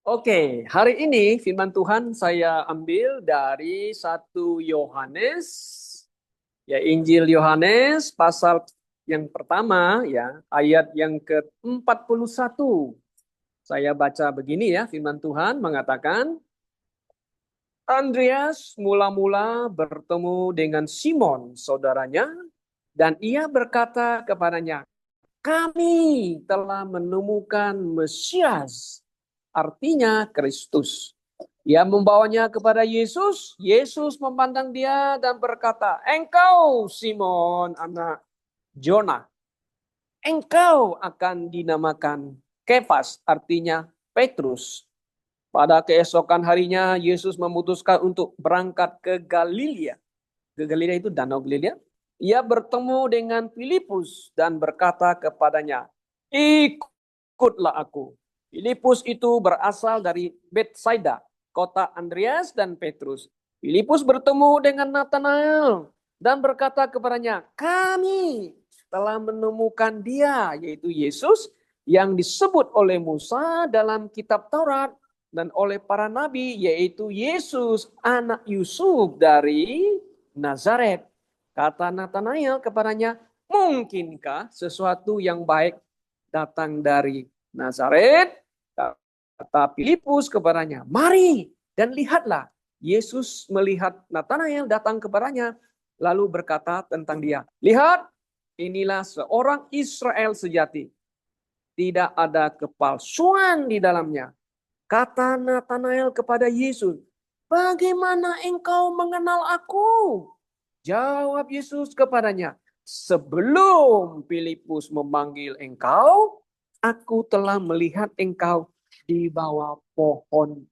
Oke, hari ini firman Tuhan saya ambil dari 1 Yohanes, ya Injil Yohanes pasal yang pertama ya, ayat yang ke-41. Saya baca begini ya, firman Tuhan mengatakan, Andreas mula-mula bertemu dengan Simon, saudaranya, dan ia berkata kepadanya, kami telah menemukan Mesias, artinya Kristus. Ia membawanya kepada Yesus. Yesus memandang dia dan berkata, engkau Simon anak Jona, engkau akan dinamakan Kefas, artinya Petrus. Pada keesokan harinya Yesus memutuskan untuk berangkat ke Galilea. Ke Galilea itu Danau Galilea. Ia bertemu dengan Filipus dan berkata kepadanya, ikutlah aku. Filipus itu berasal dari Betsaida, kota Andreas dan Petrus. Filipus bertemu dengan Nathanael dan berkata kepadanya, kami telah menemukan dia, yaitu Yesus, yang disebut oleh Musa dalam kitab Taurat dan oleh para nabi, yaitu Yesus anak Yusuf dari Nazaret. Kata Nathanael kepadanya, mungkinkah sesuatu yang baik datang dari Nazaret? Kata Filipus kepadanya, mari dan lihatlah. Yesus melihat Nathanael datang kepadanya, lalu berkata tentang dia, lihat, inilah seorang Israel sejati. Tidak ada kepalsuan di dalamnya. Kata Nathanael kepada Yesus, bagaimana engkau mengenal aku? Jawab Yesus kepadanya, sebelum Filipus memanggil engkau, aku telah melihat engkau di bawah pohon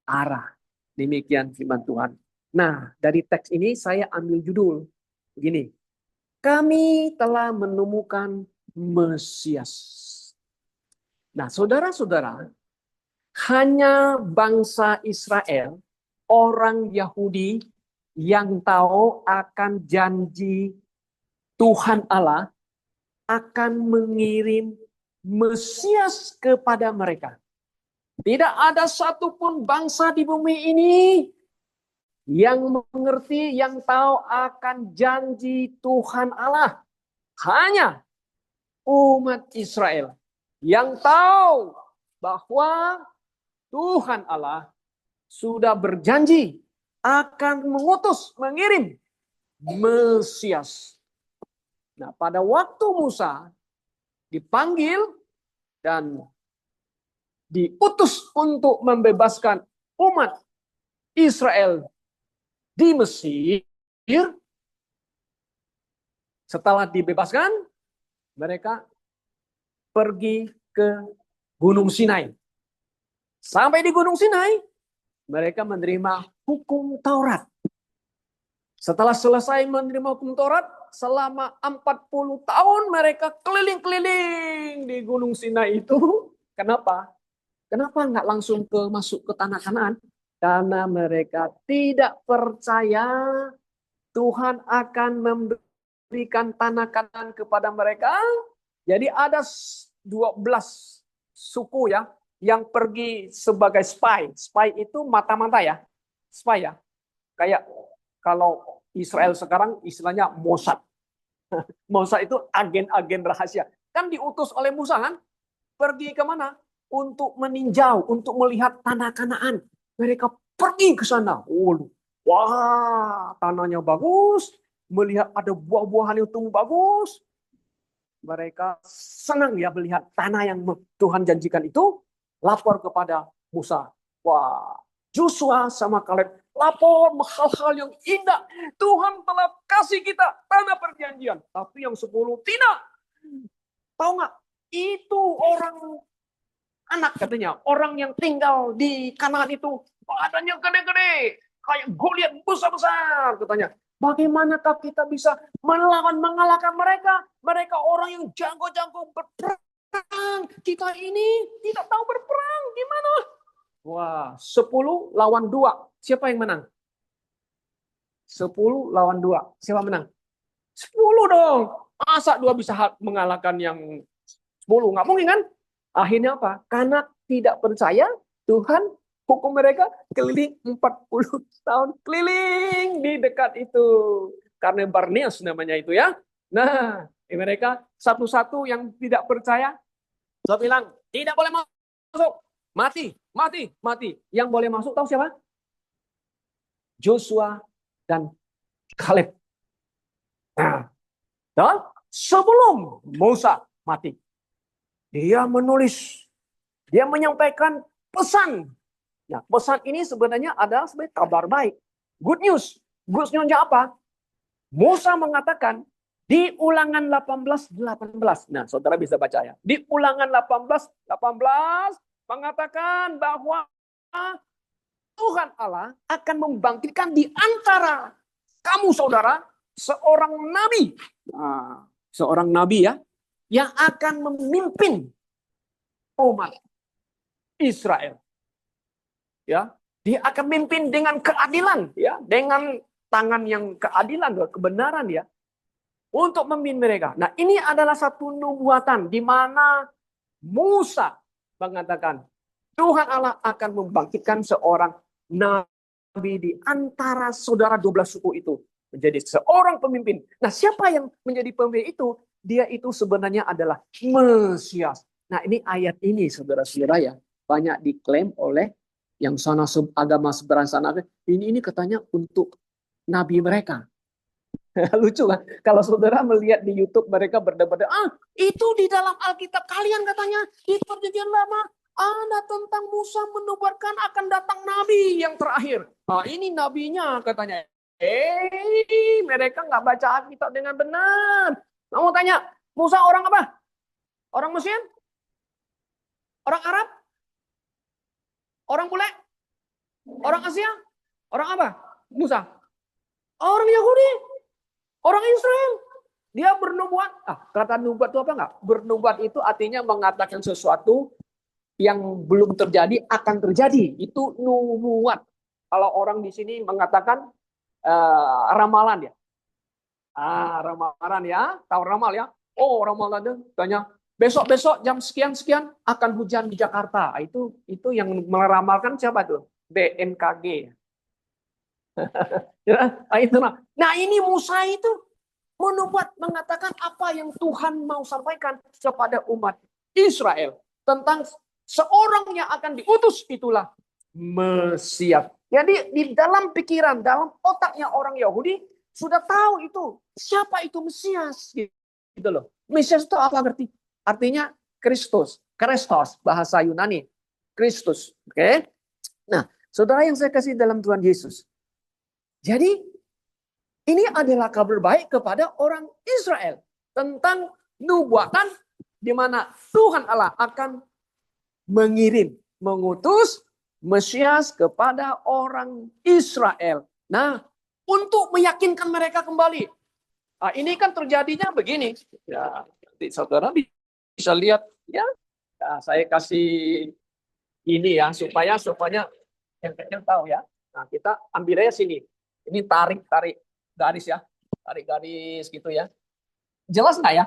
ara. Demikian firman Tuhan. Nah, dari teks ini saya ambil judul begini. Kami telah menemukan Mesias. Nah, saudara-saudara, hanya bangsa Israel, orang Yahudi yang tahu akan janji Tuhan Allah akan mengirim Mesias kepada mereka. Tidak ada satupun bangsa di bumi ini yang mengerti, yang tahu akan janji Tuhan Allah. Hanya umat Israel yang tahu bahwa Tuhan Allah sudah berjanji akan mengirim Mesias. Nah, pada waktu Musa dipanggil dan diutus untuk membebaskan umat Israel di Mesir, setelah dibebaskan, mereka pergi ke Gunung Sinai. Sampai di Gunung Sinai, mereka menerima hukum Taurat. Setelah selesai menerima hukum Taurat, selama 40 tahun mereka keliling-keliling di Gunung Sinai itu. Kenapa? Kenapa nggak langsung masuk ke tanah Kanaan? Karena mereka tidak percaya Tuhan akan memberikan tanah Kanaan kepada mereka. Jadi ada 12 suku ya yang pergi sebagai spy. Spy itu mata-mata ya. Spy ya. Kayak kalau Israel sekarang istilahnya Mossad. Mossad itu agen-agen rahasia. Kan diutus oleh Musa kan? Pergi kemana? Untuk meninjau, untuk melihat tanah Kanaan. Mereka pergi ke sana. Wah, tanahnya bagus. Melihat ada buah-buahan yang tumbuh bagus. Mereka senang ya melihat tanah yang Tuhan janjikan itu. Lapor kepada Musa. Wah, Joshua sama Kaleb lapor hal-hal yang indah. Tuhan telah kasih kita tanah perjanjian. Tapi yang 10 tidak. Tahu nggak? Itu orang anak katanya. Orang yang tinggal di Kanaan itu. Badannya gede-gede. Kayak Goliat besar-besar katanya. Bagaimanakah kita bisa mengalahkan mereka? Mereka orang yang jago-jago berperang. Kita ini tidak tahu berperang. Gimana? Wah, 10 lawan 2. Siapa yang menang? 10 lawan 2. Siapa menang? 10 dong. Masa 2 bisa mengalahkan yang 10? Nggak mungkin kan? Akhirnya apa? Karena tidak percaya, Tuhan hukum mereka keliling 40 tahun. Keliling di dekat itu. Karena Barneas namanya itu ya. Nah, mereka satu-satu yang tidak percaya. Saya bilang, tidak boleh masuk. Mati, mati, mati. Yang boleh masuk tahu siapa? Joshua dan Kaleb. Nah, dan sebelum Musa mati, dia menulis, dia menyampaikan pesan. Nah, pesan ini sebenarnya adalah sebagai kabar baik. Good news. Good news-nya apa? Musa mengatakan di Ulangan 18:18. Nah, saudara bisa baca ya. Di Ulangan 18:18 mengatakan bahwa Tuhan Allah akan membangkitkan di antara kamu saudara seorang nabi. Nah, seorang nabi ya yang akan memimpin umat Israel. Ya, dia akan memimpin dengan keadilan ya, dengan tangan yang keadilan dan kebenaran ya untuk memimpin mereka. Nah, ini adalah satu nubuatan di mana Musa mengatakan Tuhan Allah akan membangkitkan seorang nabi di antara saudara 12 suku itu menjadi seorang pemimpin. Nah, siapa yang menjadi pemimpin itu? Dia itu sebenarnya adalah Mesias. Nah, ini ayat ini saudara-saudara ya banyak diklaim oleh yang sana agama seberang sana. Ini katanya untuk nabi mereka. Lucu kan? Kalau saudara melihat di YouTube mereka berdebat, itu di dalam Alkitab kalian katanya di Perjanjian Lama ada tentang Musa menubuatkan akan datang nabi yang terakhir. Nah, ini nabinya katanya. Mereka nggak baca Alkitab dengan benar. Mau tanya, Musa orang apa? Orang Mesir? Orang Arab? Orang bule? Orang Asia? Orang apa? Musa? Orang Yahudi? Orang Israel? Dia bernubuat. Kata nubuat itu apa enggak? Bernubuat itu artinya mengatakan sesuatu yang belum terjadi akan terjadi. Itu nubuat. Kalau orang di sini mengatakan ramalan ya. Ramalan ya. Tahu ramal ya? Oh, ramalan itu tanya besok-besok jam sekian-sekian akan hujan di Jakarta. Itu yang meramalkan siapa tuh? BMKG. Nah, ini Musa itu menubuat mengatakan apa yang Tuhan mau sampaikan kepada umat Israel tentang seorang yang akan diutus, itulah Mesias. Jadi di dalam pikiran, dalam otaknya orang Yahudi sudah tahu itu siapa itu Mesias gitu loh. Mesias itu apa arti? Artinya Kristus, bahasa Yunani, Kristus. Oke. Nah, saudara yang saya kasih dalam Tuhan Yesus. Jadi ini adalah kabar baik kepada orang Israel tentang nubuatan di mana Tuhan Allah akan mengutus Mesias kepada orang Israel. Nah, untuk meyakinkan mereka kembali. Nah, ini kan terjadinya begini. Ya, nanti saudara bisa lihat ya. Nah, saya kasih ini ya supaya yang kecil tahu ya. Nah, kita ambil aja sini. Ini tarik garis ya. Tarik garis gitu ya. Jelas nggak ya?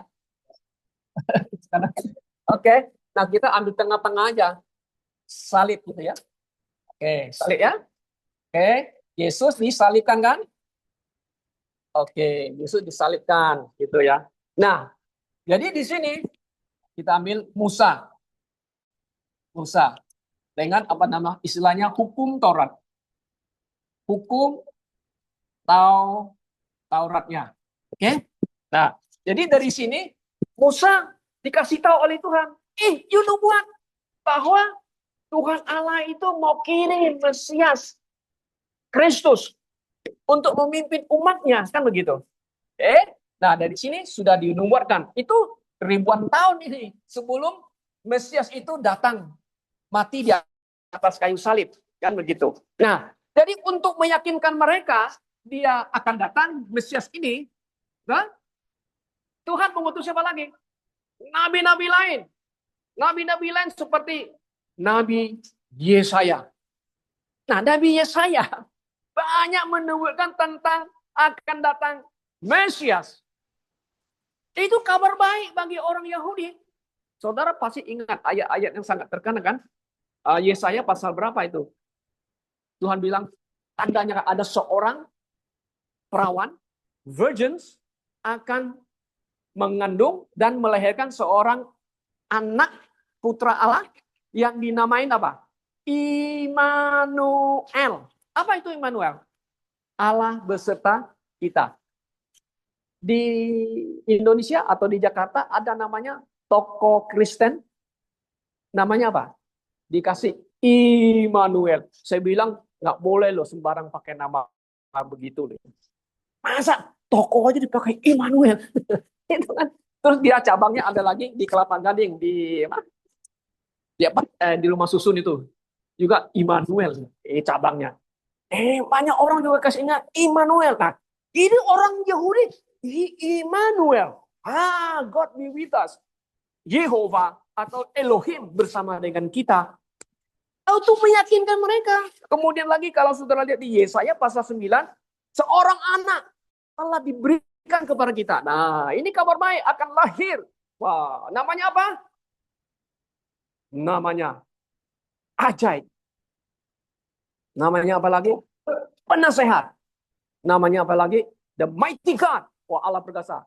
Oke. Nah, kita ambil tengah-tengah aja. Salib gitu ya. Oke, salib ya. Oke, Yesus disalibkan kan? Oke, Yesus disalibkan gitu ya. Nah, jadi di sini kita ambil Musa dengan apa nama istilahnya hukum Taurat. Hukum Tauratnya. Oke? Nah, jadi dari sini Musa dikasih tahu oleh Tuhan, you know what? Bahwa Tuhan Allah itu mau kirim Mesias Kristus untuk memimpin umatnya, kan begitu? Nah, dari sini sudah dinubuatkan. Itu ribuan tahun ini sebelum Mesias itu datang mati di atas kayu salib, kan begitu. Nah, jadi untuk meyakinkan mereka dia akan datang Mesias ini, nah, Tuhan mengutus siapa lagi? Nabi-nabi lain. Nabi-nabi lain seperti Nabi Yesaya. Nah, Nabi Yesaya banyak menubuatkan tentang akan datang Mesias. Itu kabar baik bagi orang Yahudi. Saudara pasti ingat ayat-ayat yang sangat terkenal kan? Yesaya pasal berapa itu? Tuhan bilang, tandanya ada seorang perawan, virgins, akan mengandung dan melahirkan seorang anak putra Allah yang dinamain apa? Immanuel. Apa itu Immanuel? Allah beserta kita. Di Indonesia atau di Jakarta ada namanya toko Kristen. Namanya apa? Dikasih Immanuel. Saya bilang nggak boleh loh sembarang pakai nama begitu loh. Masa toko aja dipakai Immanuel? Itu kan. Terus dia cabangnya ada lagi di Kelapa Gading di di rumah susun itu juga Immanuel cabangnya. Banyak orang juga kasihnya Immanuel. Nah, ini orang Yahudi Immanuel. God be with us. Yehova atau Elohim bersama dengan kita. Untuk meyakinkan mereka. Kemudian lagi kalau saudara lihat di Yesaya pasal 9, seorang anak telah diberikan kepada kita. Nah, ini kabar baik akan lahir. Wah, namanya apa? Namanya ajaib. Namanya apa lagi? Penasehat. Namanya apa lagi? The Mighty God. Wah, Allah perkasa.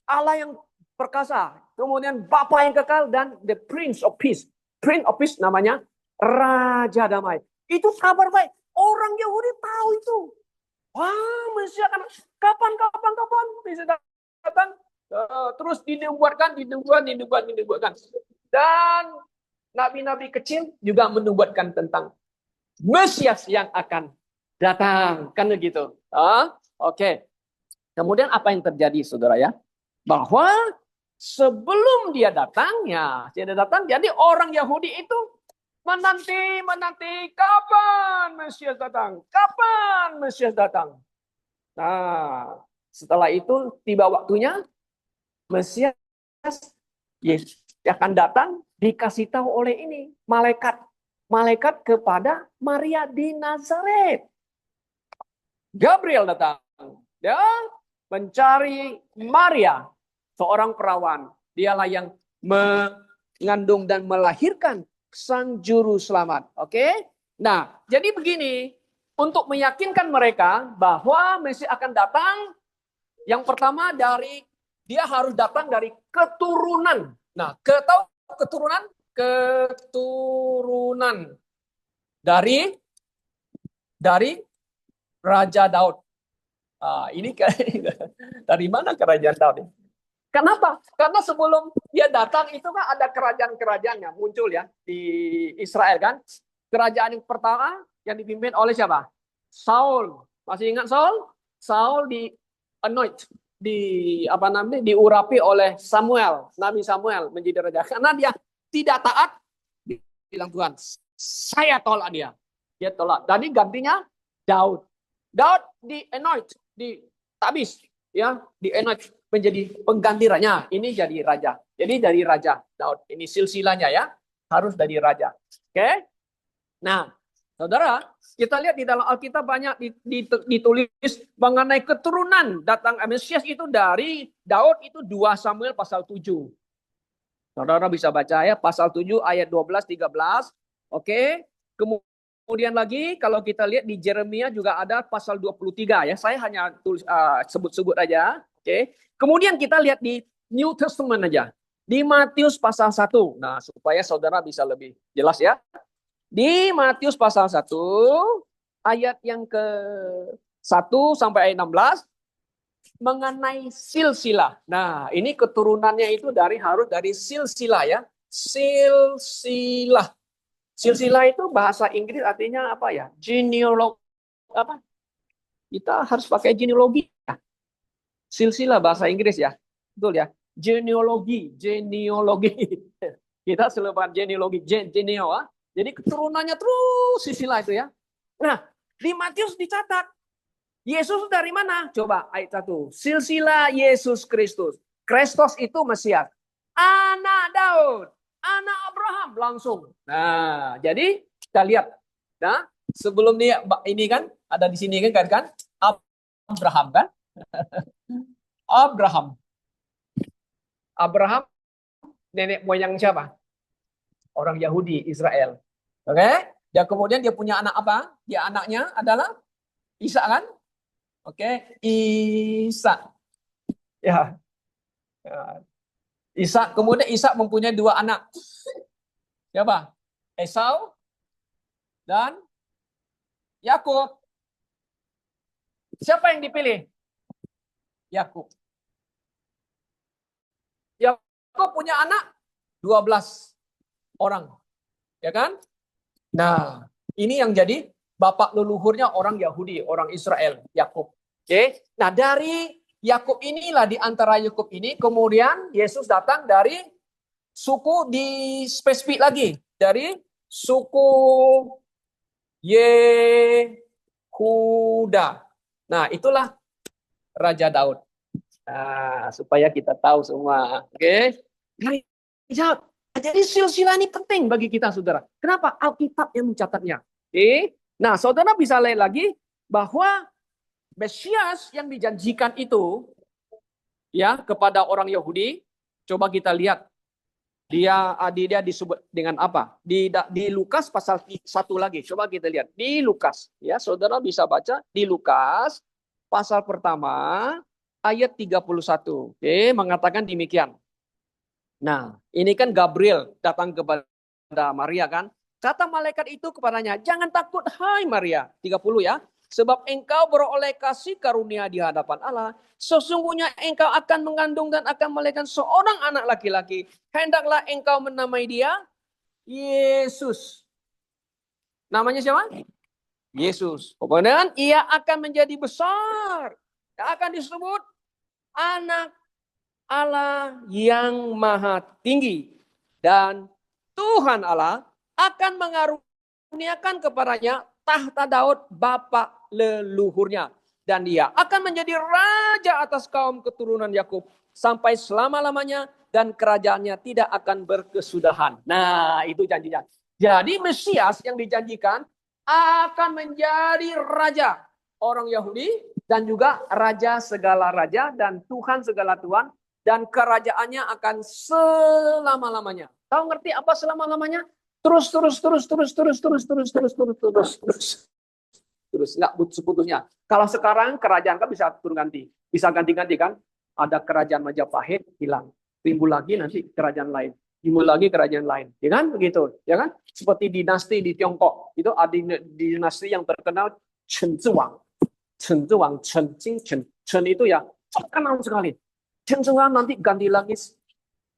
Allah yang perkasa. Kemudian Bapa yang kekal dan the Prince of Peace. Prince of Peace namanya Raja Damai. Itu kabar baik. Orang Yahudi tahu itu. Wah, Mesias akan kapan bisa datang. Terus dinubuatkan. Dan nabi-nabi kecil juga menubuatkan tentang Mesias yang akan datang. Kan begitu. Oke. Kemudian apa yang terjadi, saudara ya? Bahwa sebelum dia datang, jadi orang Yahudi itu menanti kapan Mesias datang. Nah, setelah itu tiba waktunya Mesias akan datang, dikasih tahu oleh ini malaikat kepada Maria di Nazaret. Gabriel datang, dia mencari Maria, seorang perawan. Dialah yang mengandung dan melahirkan sang juru selamat. Oke? Nah, jadi begini, untuk meyakinkan mereka bahwa Mesias akan datang, yang pertama dia harus datang dari keturunan. Nah, keturunan dari Raja Daud. Ini dari mana kerajaan Daud? Kenapa? Karena sebelum dia datang itu kan ada kerajaan-kerajaan yang muncul ya di Israel kan. Kerajaan yang pertama yang dipimpin oleh siapa? Saul. Masih ingat Saul? Saul diurapi oleh Samuel, Nabi Samuel menjadi raja. Karena dia tidak taat, bilang Tuhan, saya tolak dia. Dia tolak. Jadi gantinya Daud. Daud ditabis, ya, di-anoint menjadi pengganti raja. Ini jadi raja. Jadi dari Raja Daud. Ini silsilahnya ya. Harus dari raja. Oke? Nah, saudara, kita lihat di dalam Alkitab banyak ditulis mengenai keturunan datang Mesias itu dari Daud itu 2 Samuel pasal 7. Saudara bisa baca ya, pasal 7 ayat 12 13. Oke? Kemudian lagi kalau kita lihat di Yeremia juga ada pasal 23 ya. Saya hanya tulis sebut-sebut aja. Oke. Kemudian kita lihat di New Testament aja. Di Matius pasal 1. Nah, supaya saudara bisa lebih jelas ya. Di Matius pasal 1 ayat yang ke-1 sampai ayat 16 mengenai silsilah. Nah, ini keturunannya itu harus dari silsilah ya. Silsilah. Silsilah itu bahasa Inggris artinya apa ya? Genealogi apa? Kita harus pakai genealogi. Silsilah bahasa Inggris ya. Betul ya? Genealogi. Kita selepas genealogi, jadi keturunannya terus silsilah itu ya. Nah, di Matius dicatat Yesus dari mana? Coba ayat 1. Silsilah Yesus Kristus. Kristus itu Mesias. Anak Daud. Anak Abraham langsung. Nah, jadi kita lihat. Nah, sebelum dia ini kan ada di sini kan Abraham kan? Abraham nenek moyang siapa? orang Yahudi Israel. Oke? Dan kemudian dia punya anak apa? Dia anaknya adalah Ishak kan? Oke, Ishak. Ya. Ishak, kemudian Ishak mempunyai dua anak. Siapa? Esau dan Yakub. Siapa yang dipilih? Yakub. Yakub punya anak 12 orang. Ya kan? Nah, ini yang jadi bapak leluhurnya orang Yahudi, orang Israel, Yakub. Oke. Nah, dari Yakub inilah, di antara Yakub ini kemudian Yesus datang dari suku di spesifik lagi, dari suku Yehuda. Nah, itulah Raja Daud. Nah, supaya kita tahu semua. Oke. Jadi silsilah ini penting bagi kita, saudara. Kenapa? Alkitab yang mencatatnya. Oke. Nah, saudara bisa lihat lagi bahwa Mesias yang dijanjikan itu ya kepada orang Yahudi, coba kita lihat dia disebut dengan apa? Di Lukas pasal 1 lagi. Coba kita lihat di Lukas ya, saudara bisa baca di Lukas pasal pertama ayat 31. Oke, mengatakan demikian. Nah, ini kan Gabriel datang kepada Maria kan. Kata malaikat itu kepadanya, "Jangan takut hai Maria." 30 ya. "Sebab engkau beroleh kasih karunia di hadapan Allah. Sesungguhnya engkau akan mengandung dan akan melahirkan seorang anak laki-laki. Hendaklah engkau menamai dia Yesus." Namanya siapa? Yesus. Kemudian ia akan menjadi besar. Akan disebut anak Allah yang maha tinggi. Dan Tuhan Allah akan mengaruniakan kepadanya tahta Daud bapa leluhurnya. Dan dia akan menjadi raja atas kaum keturunan Yakub sampai selama-lamanya, dan kerajaannya tidak akan berkesudahan. Nah, itu janjinya. Jadi Mesias yang dijanjikan akan menjadi raja orang Yahudi dan juga raja segala raja dan Tuhan segala Tuhan, dan kerajaannya akan selama-lamanya. Tahu ngerti apa selama-lamanya? Terus nggak putus-putusnya. Kalau sekarang kerajaan kan bisa turun ganti, bisa ganti-ganti kan? Ada kerajaan Majapahit hilang, timbul lagi nanti kerajaan lain, timbul lagi kerajaan lain, ya kan? Begitu, ya kan? Seperti dinasti di Tiongkok itu ada dinasti yang terkenal Chen Zhiwang, Chen Zhiwang, Chen Jingchen, Chen itu ya terkenal sekali. Chen Zhiwang nanti ganti lagi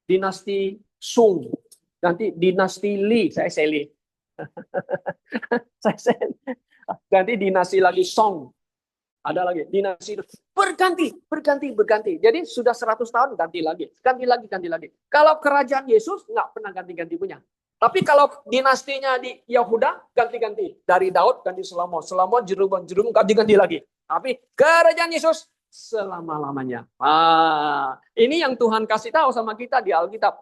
dinasti Song, nanti dinasti Li, saya Li. Ganti dinasti lagi Song. Ada lagi dinasti berganti. Jadi sudah 100 tahun ganti lagi. Kalau kerajaan Yesus nggak pernah ganti-ganti punya. Tapi kalau dinastinya di Yehuda ganti-ganti. Dari Daud ganti Salomo, Jeroboam ganti-ganti lagi. Tapi kerajaan Yesus selama-lamanya. Ini yang Tuhan kasih tahu sama kita di Alkitab.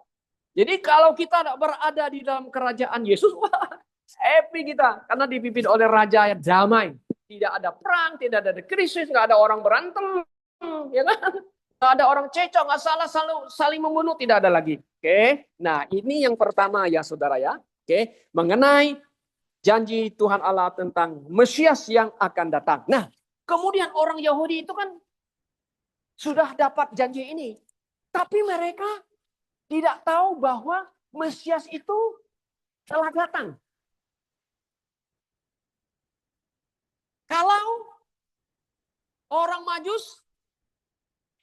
Jadi kalau kita tidak berada di dalam kerajaan Yesus, wah, happy kita. Karena dipimpin oleh Raja yang damai. Tidak ada perang, tidak ada krisis, nggak ada orang berantem. Ya kan? Nggak ada orang cecok, nggak saling membunuh, tidak ada lagi. Oke, nah ini yang pertama ya saudara ya. Oke, mengenai janji Tuhan Allah tentang Mesias yang akan datang. Nah, kemudian orang Yahudi itu kan sudah dapat janji ini. Tapi mereka tidak tahu bahwa Mesias itu telah datang. Kalau orang Majus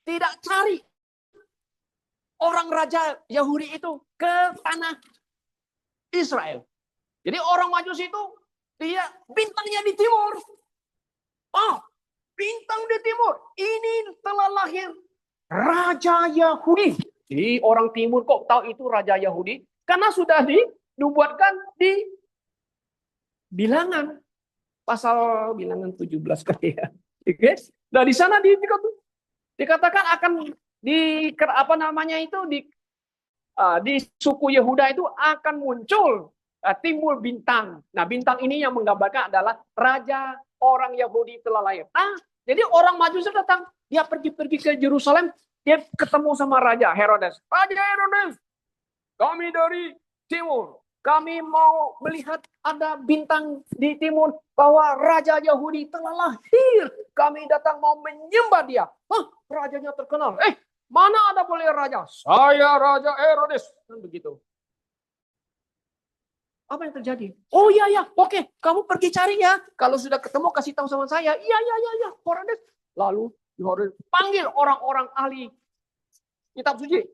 tidak cari orang raja Yahudi itu ke tanah Israel. Jadi orang Majus itu dia bintangnya di timur. Oh, bintang di timur. Ini telah lahir Raja Yahudi. Jadi orang timur kok tahu itu Raja Yahudi? Karena sudah dibuatkan di bilangan. Pasal bilangan 17 kali ya. Nah di sana dikatakan akan di suku Yehuda itu akan muncul timbul bintang. Nah bintang ini yang menggambarkan adalah raja orang Yahudi telah lahir. Jadi orang Majus datang, dia pergi ke Yerusalem, dia ketemu sama Raja Herodes. Raja Herodes, kami dari timur. kami mau melihat ada bintang di timur bahwa Raja Yahudi telah lahir. Kami datang mau menyembah dia. Rajanya terkenal. Mana ada boleh raja? Saya Raja Herodes. Kan begitu. Apa yang terjadi? Oh iya, oke, kamu pergi cari ya. Kalau sudah ketemu kasih tahu sama saya. Iya, Herodes. Lalu Herodes panggil orang-orang ahli kitab suci.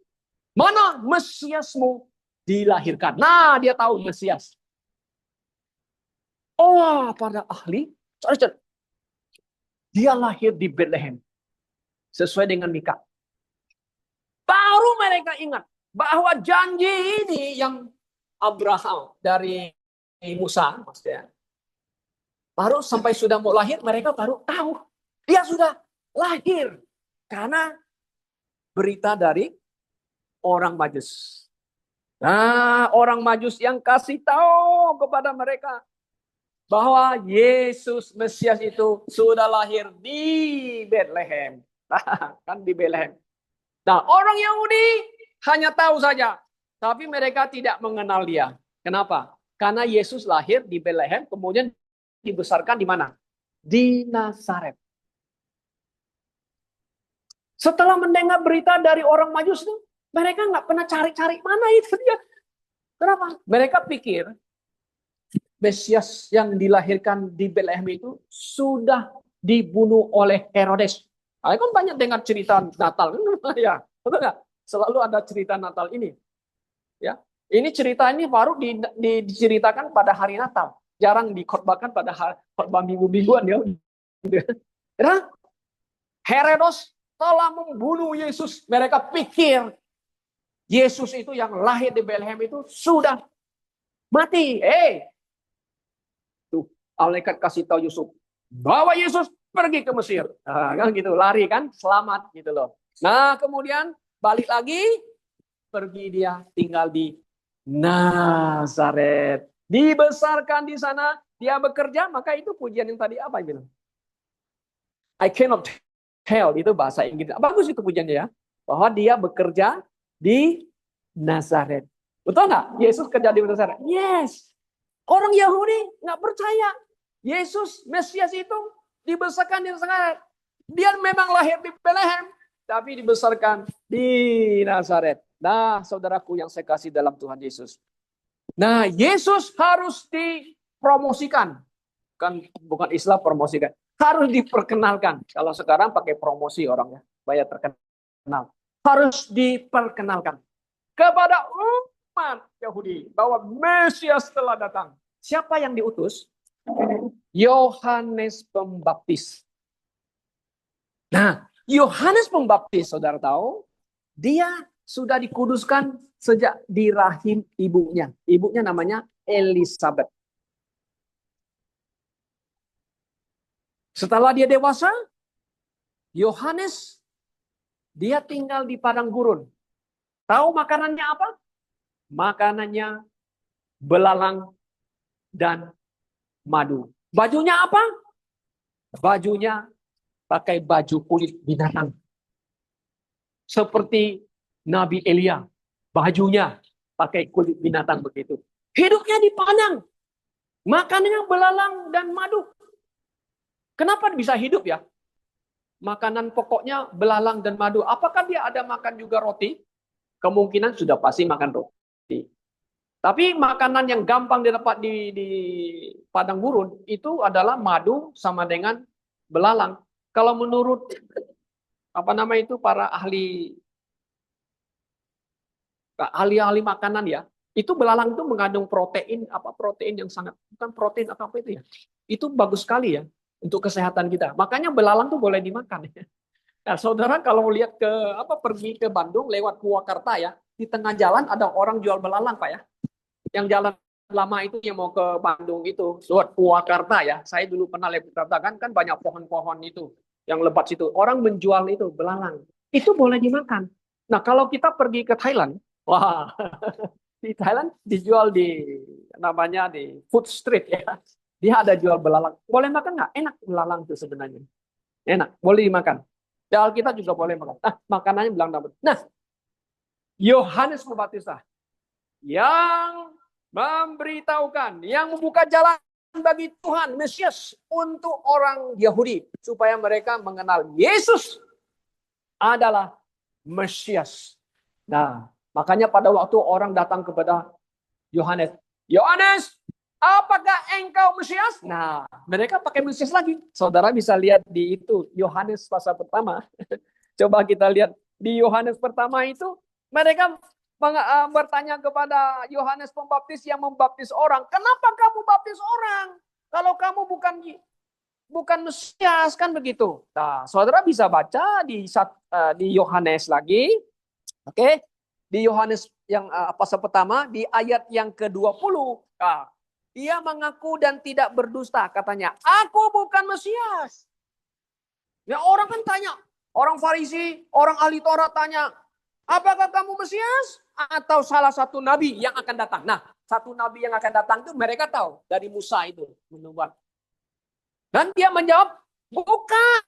Mana Mesiasmu dilahirkan? Nah, dia tahu Mesias. Oh, pada ahli, dia lahir di Bethlehem. Sesuai dengan Mika. Baru mereka ingat bahwa janji ini yang Abraham dari Musa, maksudnya. Baru sampai sudah mau lahir, mereka baru tahu. Dia sudah lahir. Karena berita dari orang Majus. Nah, orang Majus yang kasih tahu kepada mereka bahwa Yesus Mesias itu sudah lahir di Bethlehem. Kan di Bethlehem. Nah, orang Yahudi hanya tahu saja, tapi mereka tidak mengenal dia. Kenapa? Karena Yesus lahir di Bethlehem, kemudian dibesarkan di mana? Di Nazaret. Setelah mendengar berita dari orang Majus itu, mereka nggak pernah cari-cari mana itu dia. Kenapa? Mereka pikir Mesias yang dilahirkan di Bethlehem itu sudah dibunuh oleh Herodes. Kan banyak dengar cerita Natal, ya, betul nggak? Selalu ada cerita Natal ini, ya. Ini cerita ini baru diceritakan pada hari Natal, jarang dikhotbahkan pada khotbah minggu-mingguan ya. Herodes telah membunuh Yesus. Mereka pikir Yesus itu yang lahir di Bethlehem itu sudah mati. Tuh, malaikat kasih tahu Yusuf, bawa Yesus pergi ke Mesir. Kan gitu, lari kan, selamat gitu loh. Nah, kemudian balik lagi, pergi dia tinggal di Nazaret. Dibesarkan di sana, dia bekerja, maka itu pujian yang tadi apa yang bilang? I cannot tell, itu bahasa Inggris. Bagus itu pujiannya ya. Bahwa dia bekerja di Nazaret. Betul nggak? Yesus kerja di Nazaret. Yes. Orang Yahudi nggak percaya. Yesus, Mesias itu dibesarkan di Nazaret. Dia memang lahir di Bethlehem, tapi dibesarkan di Nazaret. Nah, saudaraku yang saya kasih dalam Tuhan Yesus. Nah, Yesus harus dipromosikan. Bukan istilah promosikan. Harus diperkenalkan. Kalau sekarang pakai promosi orangnya, supaya terkenal. Harus diperkenalkan kepada umat Yahudi bahwa Mesias telah datang. Siapa yang diutus? Yohanes Pembaptis. Nah, Yohanes Pembaptis, saudara tahu, dia sudah dikuduskan sejak di rahim ibunya. Ibunya namanya Elizabeth. Setelah dia dewasa, Yohanes, dia tinggal di padang gurun. Tahu makanannya apa? Makanannya belalang dan madu. Bajunya apa? Bajunya pakai baju kulit binatang. Seperti Nabi Elia, bajunya pakai kulit binatang begitu. Hidupnya di padang. Makanannya belalang dan madu. Kenapa bisa hidup ya? Makanan pokoknya belalang dan madu. Apakah dia ada makan juga roti? Kemungkinan sudah pasti makan roti. Tapi makanan yang gampang didapat di padang gurun itu adalah madu sama dengan belalang. Kalau menurut para ahli makanan ya, itu belalang itu mengandung protein yang sangat, bukan protein atau apa itu ya. Itu bagus sekali ya untuk kesehatan kita. Makanya belalang tuh boleh dimakan ya. Nah, saudara kalau lihat pergi ke Bandung lewat Purwakarta ya, di tengah jalan ada orang jual belalang Pak ya. Yang jalan lama itu yang mau ke Bandung itu, lewat Purwakarta ya. Saya dulu pernah lewat Purwakarta kan banyak pohon-pohon itu yang lebat situ. Orang menjual itu belalang. Itu boleh dimakan. Nah, kalau kita pergi ke Thailand, wah, di Thailand dijual di food street ya. Dia ada jual belalang. Boleh makan nggak? Enak belalang itu sebenarnya. Enak, boleh dimakan. Di Alkitab juga boleh makan. Nah, makanannya belalang. Nah, Yohanes Pembaptis yang memberitahukan, yang membuka jalan bagi Tuhan, Mesias, untuk orang Yahudi. Supaya mereka mengenal Yesus adalah Mesias. Nah, makanya pada waktu orang datang kepada Yohanes, Yohanes, apakah engkau Mesias? Nah, mereka pakai Mesias lagi. Saudara bisa lihat di itu, Yohanes pasal pertama. Coba kita lihat di Yohanes pertama itu, mereka bertanya kepada Yohanes Pembaptis yang membaptis orang, kenapa kamu baptis orang? Kalau kamu bukan Mesias, kan begitu. Nah, saudara bisa baca di Yohanes lagi, oke? Di Yohanes yang pasal pertama di ayat yang ke-20. Nah, dia mengaku dan tidak berdusta, katanya, aku bukan Mesias. Ya, orang kan tanya, orang Farisi, orang ahli Taurat tanya, apakah kamu Mesias atau salah satu nabi yang akan datang? Nah, satu nabi yang akan datang itu mereka tahu dari Musa itu menubuat. Dan dia menjawab, bukan,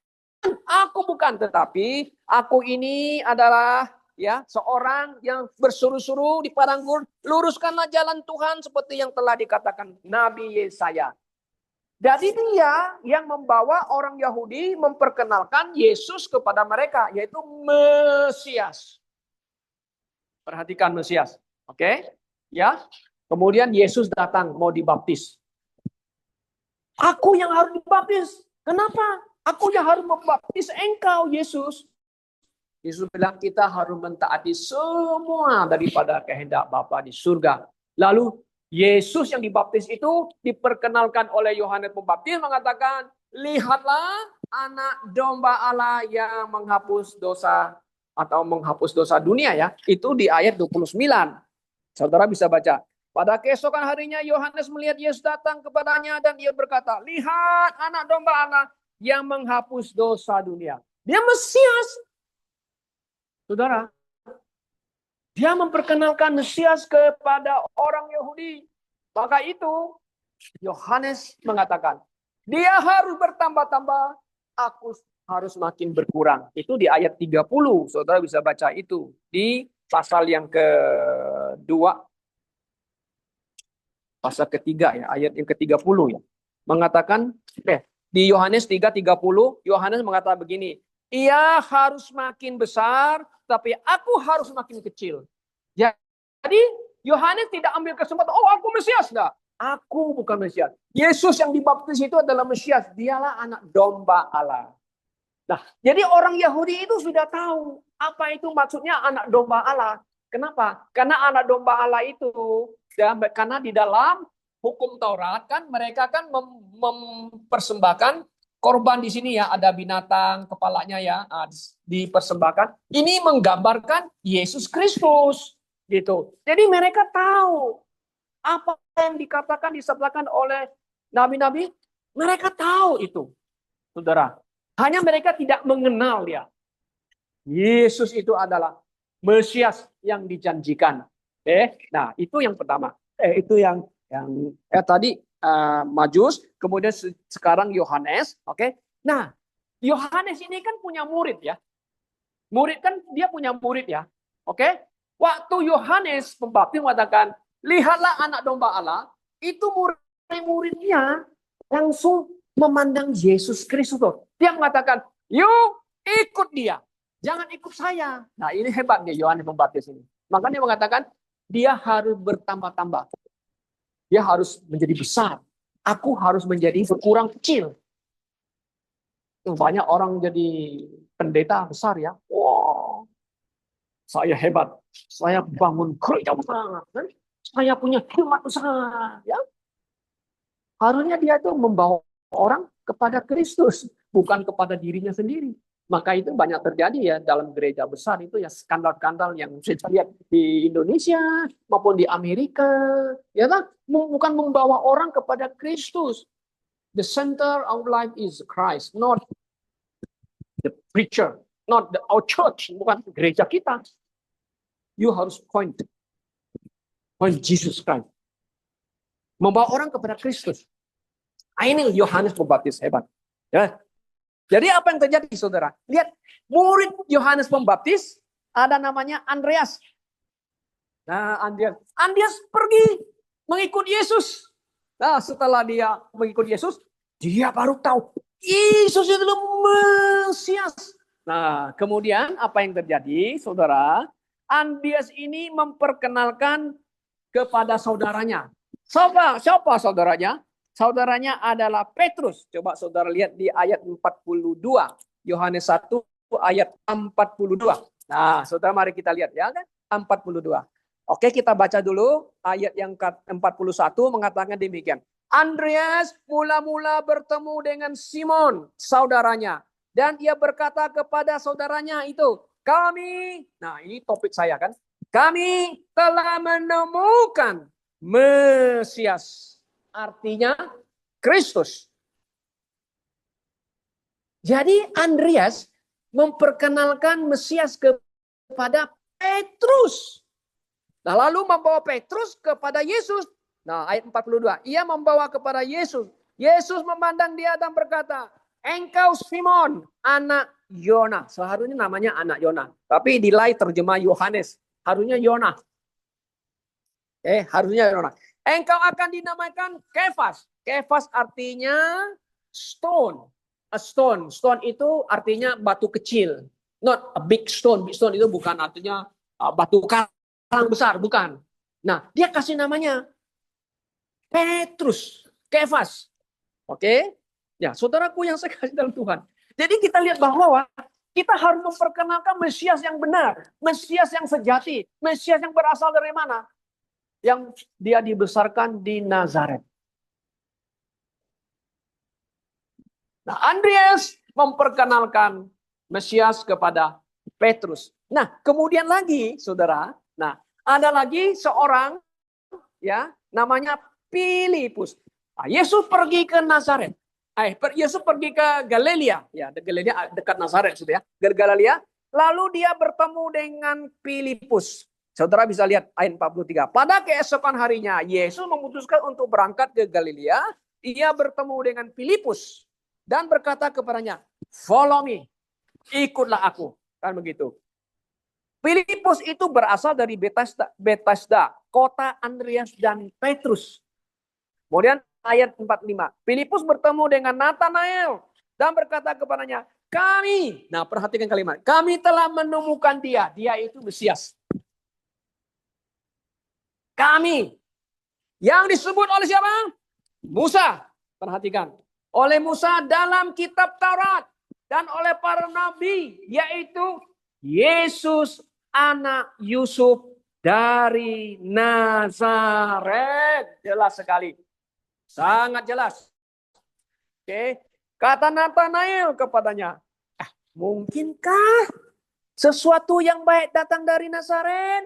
aku bukan, tetapi aku ini adalah seorang yang bersuruh-suruh di padang gurun, luruskanlah jalan Tuhan seperti yang telah dikatakan Nabi Yesaya. Jadi dia yang membawa orang Yahudi memperkenalkan Yesus kepada mereka, yaitu Mesias. Perhatikan Mesias, oke? Ya. Kemudian Yesus datang mau dibaptis. Aku yang harus dibaptis. Kenapa? Aku yang harus membaptis engkau, Yesus. Yesus bilang kita harus mentaati semua daripada kehendak Bapa di surga. Lalu Yesus yang dibaptis itu diperkenalkan oleh Yohanes Pembaptis mengatakan, lihatlah anak domba Allah yang menghapus dosa atau menghapus dosa dunia ya. Itu di ayat 29. Saudara bisa baca. Pada keesokan harinya Yohanes melihat Yesus datang kepadanya dan ia berkata, lihat anak domba Allah yang menghapus dosa dunia. Dia Mesias. Saudara, dia memperkenalkan Mesias kepada orang Yahudi. Maka itu Yohanes mengatakan, dia harus bertambah-tambah, aku harus makin berkurang. Itu di ayat 30. Saudara bisa baca itu di pasal yang kedua. Pasal ketiga ya, ayat yang ke-30 ya. Mengatakan, di Yohanes 3:30, Yohanes mengatakan begini, ia harus makin besar, tapi aku harus makin kecil. Jadi Yohanes tidak ambil kesempatan, oh aku Mesias. Enggak, aku bukan Mesias. Yesus yang dibaptis itu adalah Mesias. Dialah anak domba Allah. Nah, jadi orang Yahudi itu sudah tahu apa itu maksudnya anak domba Allah. Kenapa? Karena anak domba Allah itu, karena di dalam hukum Taurat kan mereka kan mempersembahkan korban di sini ya, ada binatang kepalanya ya, dipersembahkan. Ini menggambarkan Yesus Kristus gitu. Jadi mereka tahu apa yang dikatakan disabdakan oleh nabi-nabi, mereka tahu itu. Saudara, hanya mereka tidak mengenal ya. Yesus itu adalah Mesias yang dijanjikan. Nah, itu yang pertama. Itu yang tadi Majus, kemudian sekarang Yohanes, oke? Nah, Yohanes ini kan punya murid ya. Murid kan dia punya murid ya. Oke? Waktu Yohanes Pembaptis mengatakan, "Lihatlah anak domba Allah," itu murid-muridnya langsung memandang Yesus Kristus. Dia mengatakan, "Yuk, ikut dia. Jangan ikut saya." Nah, ini hebatnya Yohanes Pembaptis ini. Makanya dia mengatakan, dia harus bertambah-tambah. Dia harus menjadi besar. Aku harus menjadi berkurang kecil. Banyak orang jadi pendeta besar ya. Wow, saya hebat. Saya bangun gereja besar. Saya punya hikmat besar. Ya. Harusnya dia itu membawa orang kepada Kristus, bukan kepada dirinya sendiri. Maka itu banyak terjadi ya dalam gereja besar itu ya skandal-skandal yang saya lihat di Indonesia maupun di Amerika, ya kan? Bukan membawa orang kepada Kristus. The center of life is Christ, not the preacher, not our church, bukan gereja kita. You harus point Jesus Christ. Membawa orang kepada Kristus. Ini Yohanes Pembaptis hebat. Ya. Jadi apa yang terjadi, saudara? Lihat, murid Yohanes Pembaptis ada namanya Andreas. Nah, Andreas pergi mengikut Yesus. Nah, setelah dia mengikut Yesus, dia baru tahu Yesus itu adalah Mesias. Nah, kemudian apa yang terjadi, saudara? Andreas ini memperkenalkan kepada saudaranya. Siapa saudaranya? Saudaranya adalah Petrus. Coba saudara lihat di ayat 42. Yohanes 1 ayat 42. Nah, saudara mari kita lihat ya kan? 42. Oke, kita baca dulu ayat yang ke-41 mengatakan demikian. Andreas mula-mula bertemu dengan Simon, saudaranya. Dan ia berkata kepada saudaranya itu, nah ini topik saya kan, kami telah menemukan Mesias. Artinya Kristus. Jadi Andreas memperkenalkan Mesias kepada Petrus. Nah, lalu membawa Petrus kepada Yesus. Nah, ayat 42. Ia membawa kepada Yesus. Yesus memandang dia dan berkata, engkau Simon, anak Yona. Seharusnya namanya anak Yona. Tapi di lain terjemah Yohanes. Harusnya Yona. Harusnya Yona. Engkau akan dinamakan Kefas. Kefas artinya stone. A stone. Stone itu artinya batu kecil. Not a big stone. Big stone itu bukan artinya batu karang besar. Bukan. Nah, dia kasih namanya Petrus. Kefas. Oke? Ya, saudaraku yang saya kasih dalam Tuhan. Jadi kita lihat bahwa kita harus memperkenalkan Mesias yang benar. Mesias yang sejati. Mesias yang berasal dari mana? Yang dia dibesarkan di Nazaret. Nah, Andreas memperkenalkan Mesias kepada Petrus. Nah, kemudian lagi, saudara. Nah, ada lagi seorang, ya, namanya Filipus. Nah, Yesus pergi ke Nazaret. Yesus pergi ke Galilea, ya, Galilea dekat Nazaret, sudah ya, ke Galilea. Lalu dia bertemu dengan Filipus. Saudara bisa lihat ayat 43. Pada keesokan harinya, Yesus memutuskan untuk berangkat ke Galilea. Ia bertemu dengan Filipus dan berkata kepadanya, follow me, ikutlah aku. Kan begitu. Filipus itu berasal dari Bethesda, kota Andreas dan Petrus. Kemudian ayat 45. Filipus bertemu dengan Nathanael dan berkata kepadanya, nah perhatikan kalimat, kami telah menemukan dia. Dia itu Mesias. Kami. Yang disebut oleh siapa? Musa. Perhatikan. Oleh Musa dalam kitab Taurat. Dan oleh para nabi. Yaitu Yesus anak Yusuf dari Nazaret. Jelas sekali. Sangat jelas. Oke. Kata Nathanael kepadanya. Mungkinkah sesuatu yang baik datang dari Nazaret?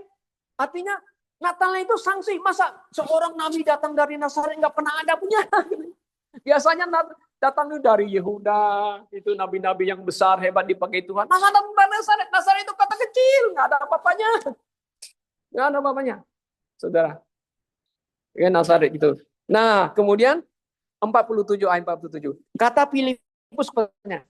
Artinya Nathanael itu sanksi. Masa seorang nabi datang dari Nazaret nggak pernah ada punya? Biasanya datang dari Yehuda. Itu nabi-nabi yang besar, hebat dipakai Tuhan. Masa datang dari Nazaret? Nazaret itu kata kecil. Nggak ada apa-apanya. Nggak ada apa-apanya. Saudara. Ya, Nazaret itu. Nah, kemudian 47 ayat 47. Kata Filipus katanya.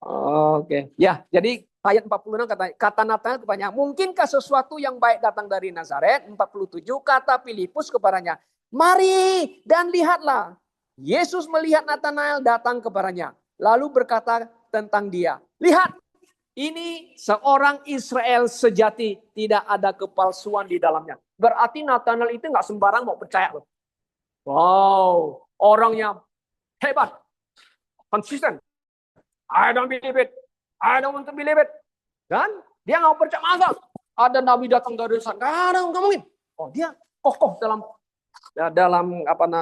Oke. Ya, jadi ayat 46 kata Nathanael kepadanya, mungkinkah sesuatu yang baik datang dari Nazaret? 47 kata Filipus kepadanya, mari dan lihatlah. Yesus melihat Nathanael datang kepadanya, lalu berkata tentang dia, lihat, ini seorang Israel sejati, tidak ada kepalsuan di dalamnya. Berarti Nathanael itu nggak sembarang mau percaya loh. Wow, orangnya hebat, konsisten. I don't believe it. I don't want to believe it. Dan dia nggak percaya, masa ada nabi datang dari sana. Nggak ada, nggak mungkin. Oh, dia kokoh dalam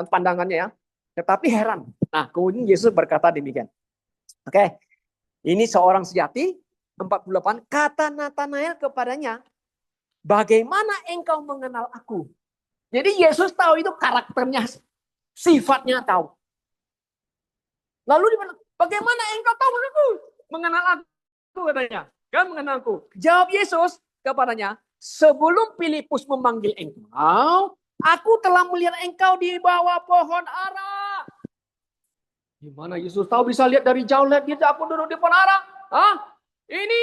pandangannya ya. Tetapi heran. Nah, kemudian Yesus berkata demikian. Oke. Ini seorang sejati. 48. Kata Nathanael kepadanya, bagaimana engkau mengenal aku? Jadi Yesus tahu itu karakternya, sifatnya tahu. Lalu dia bilang, bagaimana engkau tahu aku? Mengenal aku katanya. Kan mengenalku. Jawab Yesus kepadanya, sebelum Filipus memanggil engkau, aku telah melihat engkau di bawah pohon ara. Gimana Yesus tahu bisa lihat dari jauh, lihat dia aku duduk di pohon ara? Ini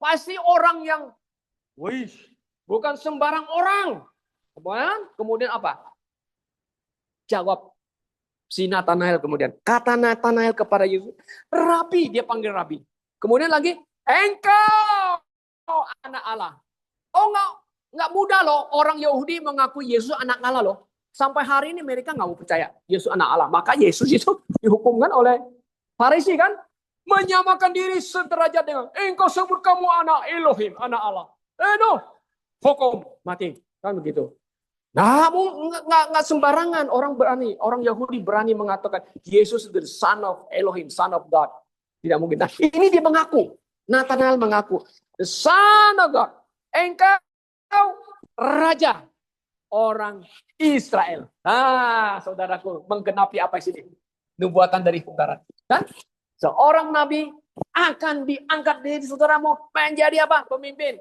pasti orang yang, bukan sembarang orang. Kemudian apa? Jawab si Nathanael kemudian. Kata Nathanael kepada Yesus, Rabi, dia panggil Rabi. Kemudian lagi, engkau anak Allah. Oh nggak mudah loh orang Yahudi mengaku Yesus anak Allah loh. Sampai hari ini mereka nggak mau percaya Yesus anak Allah. Maka Yesus itu dihukumkan oleh Farisi kan. Menyamakan diri sederajat dengan engkau sebut kamu anak Elohim, anak Allah. Hukum mati. Kan begitu. Nah, nggak sembarangan orang Yahudi berani mengatakan Yesus the Son of Elohim, Son of God. Tidak mungkin. Nah, ini dia mengaku. Nathanael mengaku, the Son of God. Engkau Raja orang Israel. Saudaraku, menggenapi apa sini? Nubuatan dari utara. Kan? Seorang nabi akan diangkat dari saudaramu menjadi apa? Pemimpin.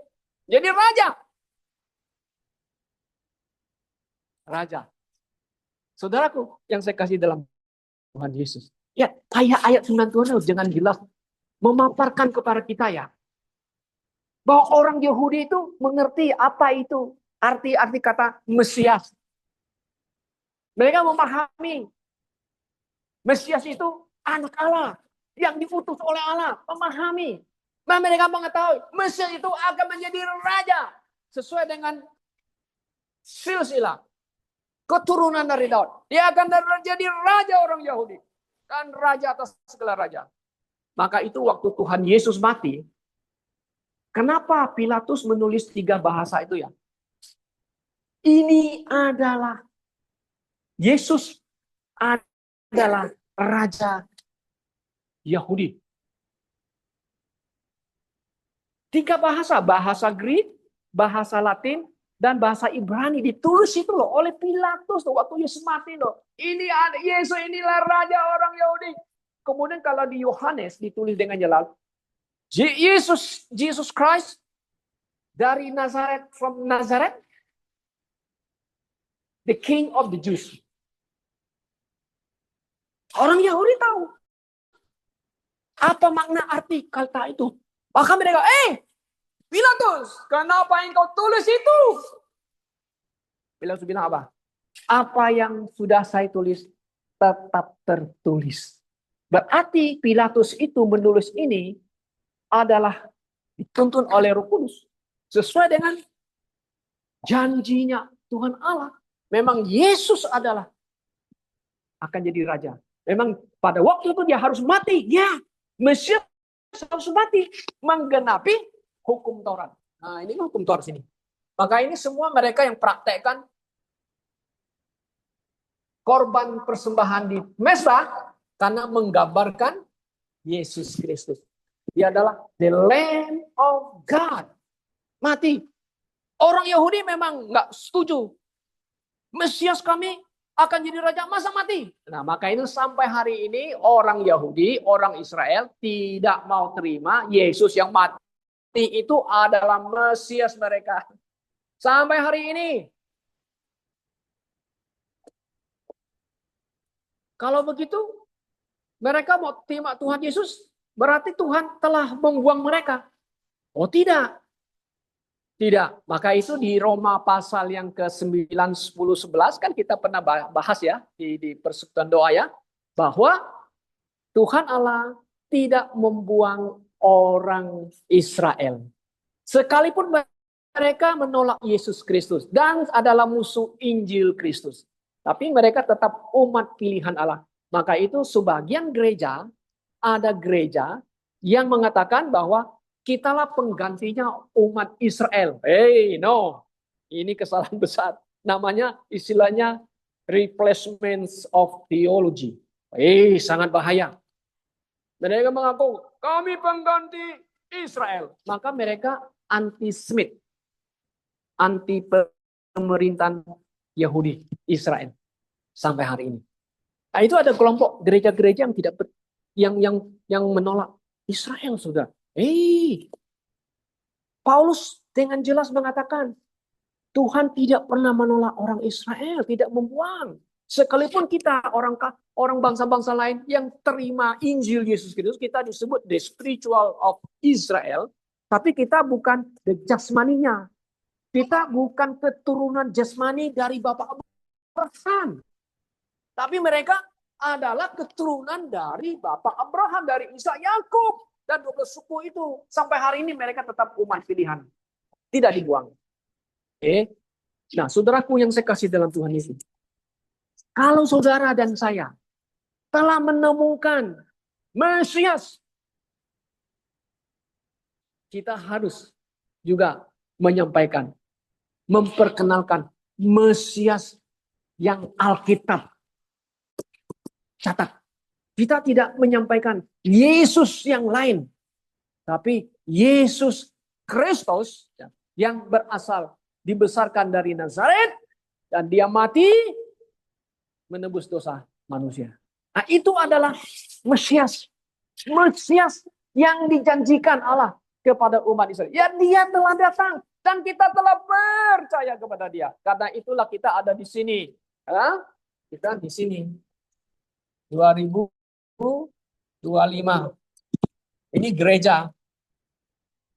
Jadi raja. Raja. Saudaraku, yang saya kasih dalam Tuhan Yesus. Ya, ayat 9 Tuhan jangan jelas memaparkan kepada kita ya. Bahwa orang Yahudi itu mengerti apa itu arti-arti kata Mesias. Mereka memahami Mesias itu anak Allah yang diutus oleh Allah. Memahami. Mereka mengetahui Mesias itu akan menjadi raja sesuai dengan silsilah keturunan dari Daud. Dia akan menjadi raja orang Yahudi. Dan raja atas segala raja. Maka itu waktu Tuhan Yesus mati. Kenapa Pilatus menulis 3 bahasa itu ya? Ini adalah Yesus adalah raja Yahudi. 3 bahasa. Bahasa Greek, bahasa Latin, dan bahasa Ibrani ditulis itu loh oleh Pilatus tuh waktu Yesus mati loh. Ini ada Yesus, inilah raja orang Yahudi. Kemudian kalau di Yohanes ditulis dengan jelas Jesus Christ dari Nazaret, from Nazareth, the King of the Jews. Orang Yahudi tahu apa makna arti kata itu. Maka mereka, Pilatus, kenapa engkau tulis itu? Pilatus bilang apa? Apa yang sudah saya tulis tetap tertulis. Berarti Pilatus itu menulis ini adalah dituntun oleh Roh Kudus. Sesuai dengan janjinya Tuhan Allah. Memang Yesus adalah akan jadi raja. Memang pada waktu itu dia harus mati. Ya, Mesias harus mati. Menggenapi hukum Taurat. Nah, ini hukum Taurat sini. Maka ini semua mereka yang praktekkan korban persembahan di Mezbah karena menggambarkan Yesus Kristus. Dia adalah the Lamb of God. Mati. Orang Yahudi memang nggak setuju. Mesias kami akan jadi raja, masa mati? Nah, maka itu sampai hari ini orang Yahudi, orang Israel tidak mau terima Yesus yang mati itu adalah Mesias mereka. Sampai hari ini. Kalau begitu, mereka mau terima Tuhan Yesus, berarti Tuhan telah membuang mereka. Oh tidak. Tidak. Maka itu di Roma pasal yang ke-9, 10, 11 kan kita pernah bahas ya di persekutuan doa ya. Bahwa Tuhan Allah tidak membuang orang Israel. Sekalipun mereka menolak Yesus Kristus dan adalah musuh Injil Kristus. Tapi mereka tetap umat pilihan Allah. Maka itu sebagian gereja, ada gereja yang mengatakan bahwa kitalah penggantinya umat Israel. No. Ini kesalahan besar. Namanya istilahnya replacements of theology. Sangat bahaya. Mereka mengaku, kami pengganti Israel. Maka mereka anti-Semit. Anti pemerintahan Yahudi, Israel. Sampai hari ini. Nah, itu ada kelompok gereja-gereja yang tidak yang menolak Israel, saudara. Paulus dengan jelas mengatakan, Tuhan tidak pernah menolak orang Israel, tidak membuang. Sekalipun kita orang bangsa-bangsa lain yang terima Injil Yesus Kristus, kita disebut the spiritual of Israel, tapi kita bukan the jasmaninya. Kita bukan keturunan jasmani dari Bapak Abraham. Tapi mereka adalah keturunan dari Bapak Abraham, dari Ishak, Yakub. Dan 12 suku itu. Sampai hari ini mereka tetap umat pilihan. Tidak dibuang. Oke. Nah, saudaraku yang saya kasih dalam Tuhan Yesus. Kalau saudara dan saya telah menemukan Mesias, kita harus juga menyampaikan, memperkenalkan Mesias yang Alkitab catat. Kita tidak menyampaikan Yesus yang lain, tapi Yesus Kristus yang berasal dibesarkan dari Nazaret dan dia mati menebus dosa manusia. Nah, itu adalah Mesias. Mesias yang dijanjikan Allah kepada umat Israel. Ya, dia telah datang dan kita telah percaya kepada dia. Karena itulah kita ada di sini. Ya, kita di sini. 2025. Ini gereja.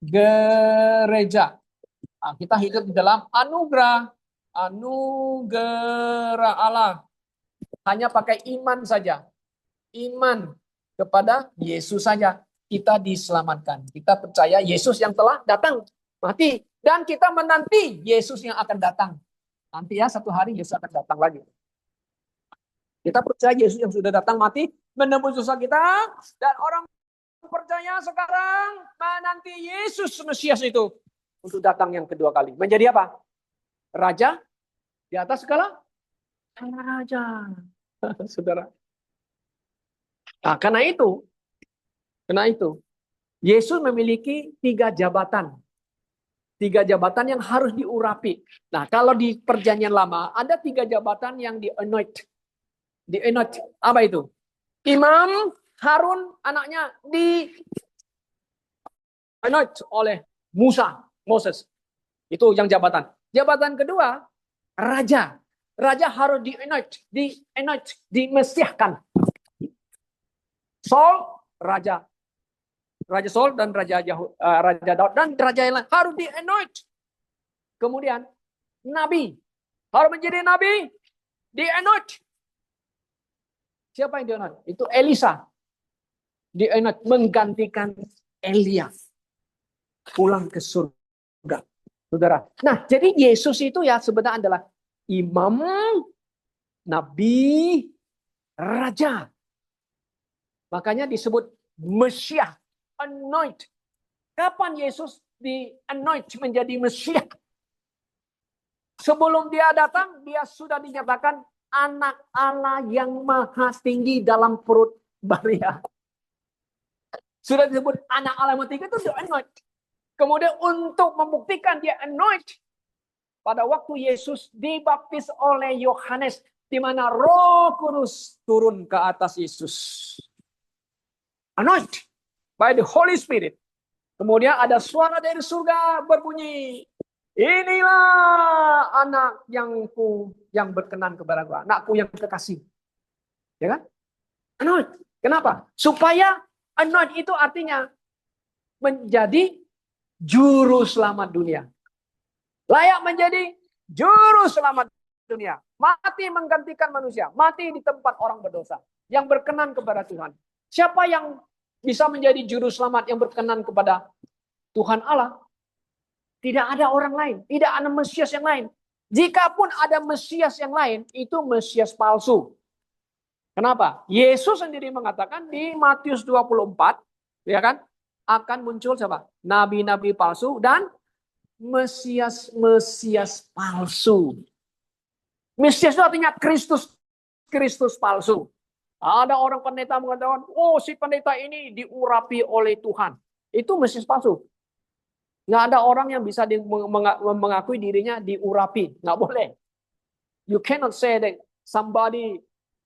Gereja. Nah, kita hidup di dalam anugerah. Anugerah Allah. Hanya pakai iman saja. Iman kepada Yesus saja. Kita diselamatkan. Kita percaya Yesus yang telah datang. Mati. Dan kita menanti Yesus yang akan datang. Nanti ya, satu hari Yesus akan datang lagi. Kita percaya Yesus yang sudah datang mati, menebus dosa kita. Dan orang percaya sekarang menanti Yesus Mesias itu untuk datang yang kedua kali. Menjadi apa? Raja di atas segala raja. Saudara. Nah, karena itu, Yesus memiliki 3 jabatan. 3 jabatan yang harus diurapi. Nah, kalau di perjanjian lama, ada 3 jabatan yang di-anoint. Di-anoint, apa itu? Imam Harun, anaknya, di-anoint oleh Moses. Itu yang jabatan. Jabatan kedua, raja. Raja harus di-anoint, dimesiahkan. Saul, Raja Saul dan Raja Daud dan raja yang lain harus di-anoint. Kemudian nabi harus menjadi nabi, di-anoint. Siapa yang di-anoint? Itu Elisa. Di-anoint menggantikan Elia pulang ke surga. Saudara. Nah, jadi Yesus itu ya sebenarnya adalah imam, nabi, raja. Makanya disebut Mesias, anoint. Kapan Yesus di-anoint menjadi Mesias? Sebelum dia datang, dia sudah dinyatakan anak Allah yang maha tinggi dalam perut Maria. Sudah disebut anak Allah yang maha tinggi itu di-anoint. Kemudian untuk membuktikan dia anoint, pada waktu Yesus dibaptis oleh Yohanes, di mana Roh Kudus turun ke atas Yesus. Anoint by the Holy Spirit. Kemudian ada suara dari surga berbunyi, inilah anak yang berkenan kepada Gua, anakku yang kekasih. Ya kan? Anoint. Kenapa? Supaya anoint itu artinya menjadi juru selamat dunia. Layak menjadi juru selamat dunia. Mati menggantikan manusia. Mati di tempat orang berdosa. Yang berkenan kepada Tuhan. Siapa yang bisa menjadi juru selamat yang berkenan kepada Tuhan Allah? Tidak ada orang lain. Tidak ada Mesias yang lain. Jikapun ada Mesias yang lain, itu Mesias palsu. Kenapa? Yesus sendiri mengatakan di Matius 24, ya kan? Akan muncul siapa? Nabi-nabi palsu dan Mesias palsu. Mesias itu artinya Kristus palsu. Ada orang pendeta mengatakan, oh si pendeta ini diurapi oleh Tuhan. Itu Mesias palsu. Nggak ada orang yang bisa mengakui dirinya diurapi. Nggak boleh. You cannot say that somebody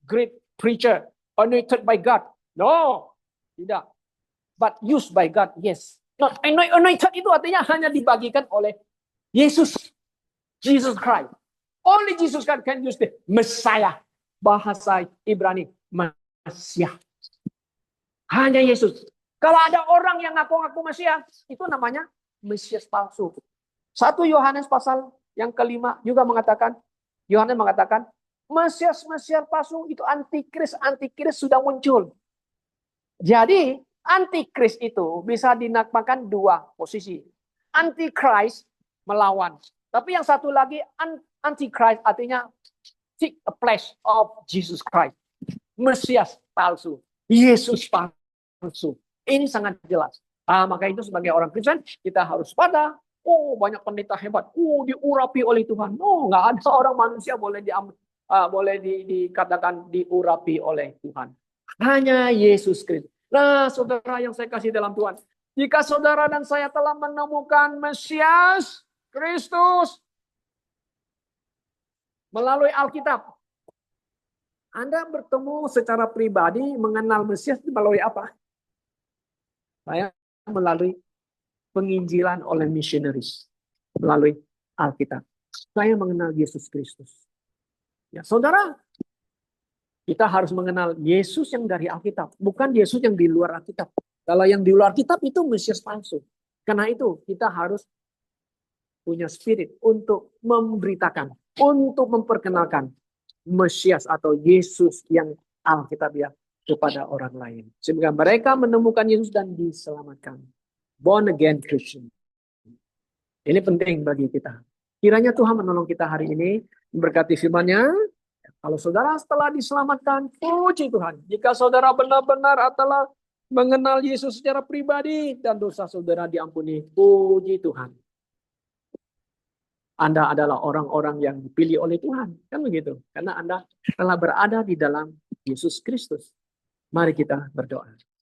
great preacher anointed by God. No, tidak. But used by God, yes. Not anointed itu artinya hanya dibagikan oleh Yesus. Jesus Christ. Only Jesus Christ can use the Messiah. Bahasa Ibrani, Mesias. Hanya Yesus. Kalau ada orang yang ngaku-ngaku Mesias, itu namanya Mesias palsu. 1 Yohanes pasal yang kelima juga mengatakan, Yohanes mengatakan, Mesias palsu itu antikris sudah muncul. Jadi antikris itu bisa dinamakan dua posisi. Antichrist melawan. Tapi yang satu lagi antichrist artinya seek a place of Jesus Christ. Mesias palsu. Yesus palsu. Ini sangat jelas. Maka itu sebagai orang Kristen kita harus pada. Oh, banyak pendeta hebat. Diurapi oleh Tuhan. Nggak ada orang manusia boleh dikatakan diurapi oleh Tuhan. Hanya Yesus Kristus. Nah, saudara yang saya kasih dalam Tuhan. Jika saudara dan saya telah menemukan Mesias Kristus melalui Alkitab. Anda bertemu secara pribadi mengenal Mesias melalui apa? Saya melalui penginjilan oleh missionaries. Melalui Alkitab. Saya mengenal Yesus Kristus. Ya, saudara, kita harus mengenal Yesus yang dari Alkitab. Bukan Yesus yang di luar Alkitab. Kalau yang di luar Alkitab itu Mesias palsu. Karena itu kita harus punya spirit untuk memberitakan. Untuk memperkenalkan Mesias atau Yesus yang Alkitabiah kepada orang lain. Sehingga mereka menemukan Yesus dan diselamatkan. Born again Christian. Ini penting bagi kita. Kiranya Tuhan menolong kita hari ini. Memberkati firman-Nya. Kalau saudara setelah diselamatkan, puji Tuhan. Jika saudara benar-benar telah mengenal Yesus secara pribadi dan dosa saudara diampuni, puji Tuhan. Anda adalah orang-orang yang dipilih oleh Tuhan. Kan begitu. Karena Anda telah berada di dalam Yesus Kristus. Mari kita berdoa.